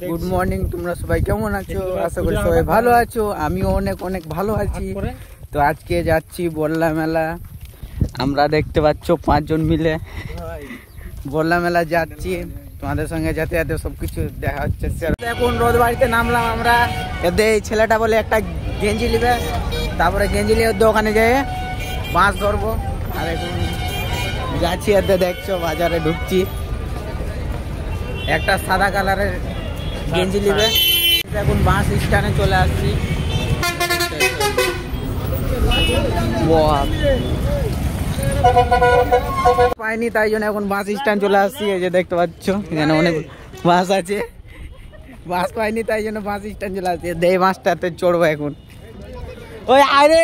Good morning, তোমরা সবাই কেমন আছো? আশা করি সবাই ভালো আছো। আমিও অনেক অনেক ভালো আছি। তো আজকে যাচ্ছি বল্লা মেলা। আমরা দেখতে পাচ্ছ 5 জন মিলে বল্লা মেলা যাচ্ছি। তোমাদের সঙ্গে যেতে যেতে সবকিছু দেখা হচ্ছে। এখন রোদ বাড়িতে নামলাম আমরা। এতে এই ছেলেটা বলে একটা গেঞ্জি নিবে, তারপরে গেঞ্জি নিয়ে দোকানে যেয়ে মাছ ধরবো। আর এখন যাচ্ছি, এতে দেখছো বাজারে ঢুকছি। একটা সাদা কালারের গেঞ্জি নিবে। এখন বাস স্ট্যান্ডে চলে আসছি। পাইনি, তাই জন্য এখন বাস স্ট্যান্ড চলে আসছি। এই যে দেখতে পাচ্ছ এখানে অনেক বাস আছে। বাস পাইনি, তাই জন্য বাস স্ট্যান্ড চলে আসছি। এই বাসটাতে চড়বো এখন। ওই আরে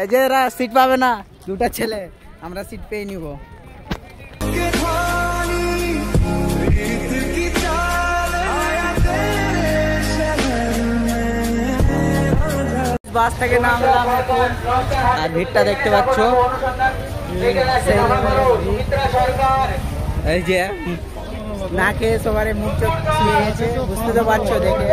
এই যে এরা সিট পাবে না, দুটা ছেলে, আমরা সিট পেয়ে নিব। বাস থেকে নামলাম এখন। আর ভিড়টা দেখতে পাচ্ছ, এই যে না খেয়ে সবারে মুখ চোখ ছুঁয়ে গেছে, বুঝতে তো পারছো দেখে।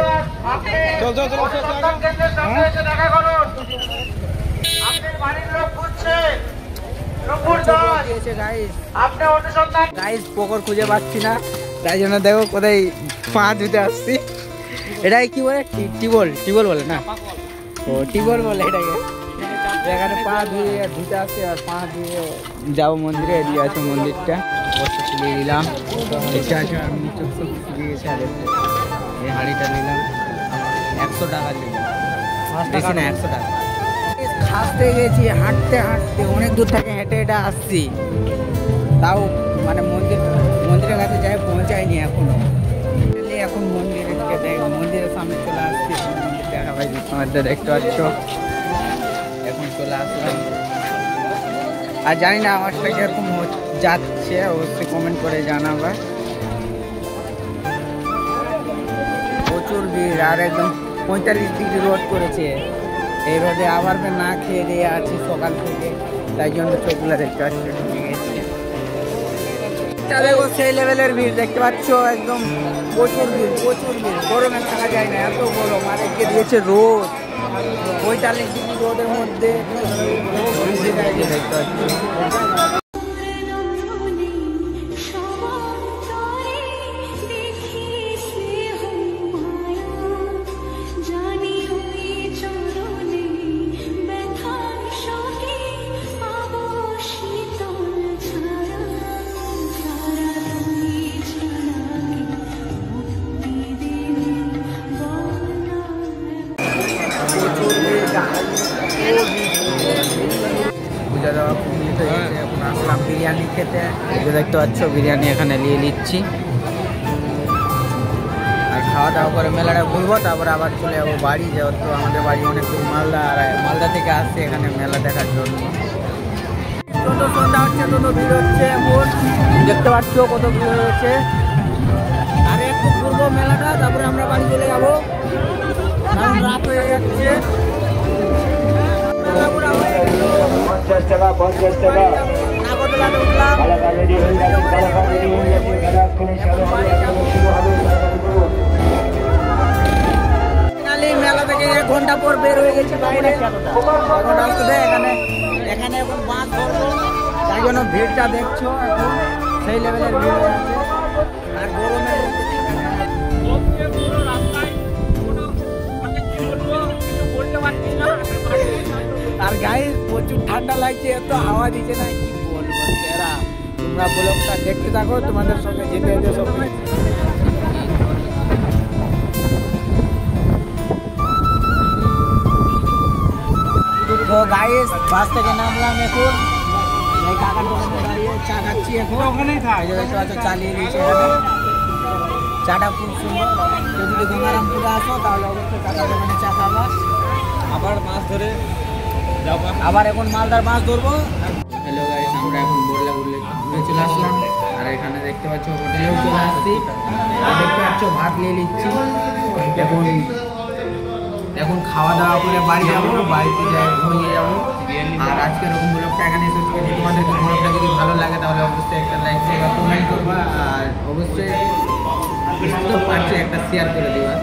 গাইস পুকুর খুঁজে পাচ্ছি না, তাই জন্য দেখো কোথায় পা ধুতে আসছি। এটাই কি বলে, টিবল টিবল বলে না? ও টিবল বলে এটাকে। এখানে পা ধুয়ে ধুতে আসছে আর পা ধুয়ে যাবো মন্দিরে। এদিকে আছে মন্দিরটা, বসে তুলিয়ে দিলাম। ইচ্ছা আছে আর মুখ চোখ সব ফুলিয়ে গেছে। আর এই হাঁড়িটা নিলাম 100 টাকা নিলাম, বেশি না 100 টাকা। খাসতে গেছি হাঁটতে হাঁটতে, অনেক দূর থেকে হেঁটে হেঁটে আসছি, তাও মানে মন্দিরের কাছে যাই পৌঁছায়নি এখনো। এখন মন্দিরের সামনে চলে আসছি। মন্দির দেখা পাই তোমাদের দেখতে পাচ্ছ। এখন চলে আসলাম। আর জানি না আমারটা কিরকম যাচ্ছে, অবশ্যই কমেন্ট করে জানাবা। প্রচুর ভিড়, আর একদম 45 ডিগ্রি রোদ করেছে। এই রোদে আবার না খেয়ে দিয়ে আছি সকাল থেকে, তাই জন্য চোখগুলো দেখতে পাচ্ছি ঢুকে গেছে। দেখো সেই লেভেলের ভিড় দেখতে পাচ্ছ, একদম প্রচুর ভিড় প্রচুর ভিড়। গরমে থাকা যায় না, এত গরম। আর এদিকে দিয়েছে রোদ, 45 ডিগ্রি রোদের মধ্যে দেখতে পাচ্ছি। পূজা দেওয়া কমপ্লিট হয়ে গেছে। এখন আসলাম বিরিয়ানি খেতে। দেখতে পাচ্ছ বিরিয়ানি এখানে নিয়ে নিচ্ছি। আর খাওয়া দাওয়া করে মেলাটা ঘুরবো, তারপরে আবার চলে যাবো বাড়ি। যেহেতু আমাদের বাড়ি অনেক দূর মালদা, আর মালদা থেকে আসছে এখানে মেলা দেখার জন্য। যত সন্ধ্যা হচ্ছে তত ভিড় হচ্ছে। এখন দেখতে পাচ্ছ কত ভিড় হয়েছে। আর একটু ঘুরবো মেলাটা, তারপরে আমরা বাড়ি চলে যাবো, কারণ রাত হয়ে যাচ্ছে। মেলা থেকে 1 ঘন্টা পর বের হয়ে গেছি বাইরে। এখানে এখন বাস ধরবো, তাই জন্য ভিড়টা দেখছো এখন সেই লেভেলের ভিড় হয়ে আছে। আর গরমের আর গায়ে প্রচুর ঠান্ডা লাগছে, এত হাওয়া দিচ্ছে না, কি বলবো। তোমরা ব্লগটা দেখতে থাকো, তোমাদের সঙ্গে যেতে যেতে সব। তো গাইস বাস থেকে নামলাম এখন। এই কাকার দোকানে দাঁড়িয়ে চা খাচ্ছি এখন। ওখানেই খাই, দেখতে পাচ্ছ চালিয়ে দিয়েছে এখানে। চাটা খুব সুন্দর। যদি গঙ্গারামপুরে আসো তাহলে অবশ্যই কাকার দোকানে চা খাবা। আবার মাছ ধরে আবার এখন মালদার মাছ ধরবো। হ্যালো গাইস, আমরা এখন বললে চলে আসলাম। আর এখানে দেখতে পাচ্ছ হোটেলেও চলে আসছি। দেখতে পাচ্ছ ভাত নিয়ে নিচ্ছি। এখন খাওয়া দাওয়া করে বাড়ি যাবো, বাড়িতে যাই ঘুমিয়ে যাবো। আর আজকে এরকম ব্লগটা এখানে শেষ করি। তোমাদের ব্লগটা যদি ভালো লাগে তাহলে অবশ্যই একটা লাইক শেয়ার কমেন্ট করবা। আর অবশ্যই তো পারছে একটা শেয়ার করে দিবা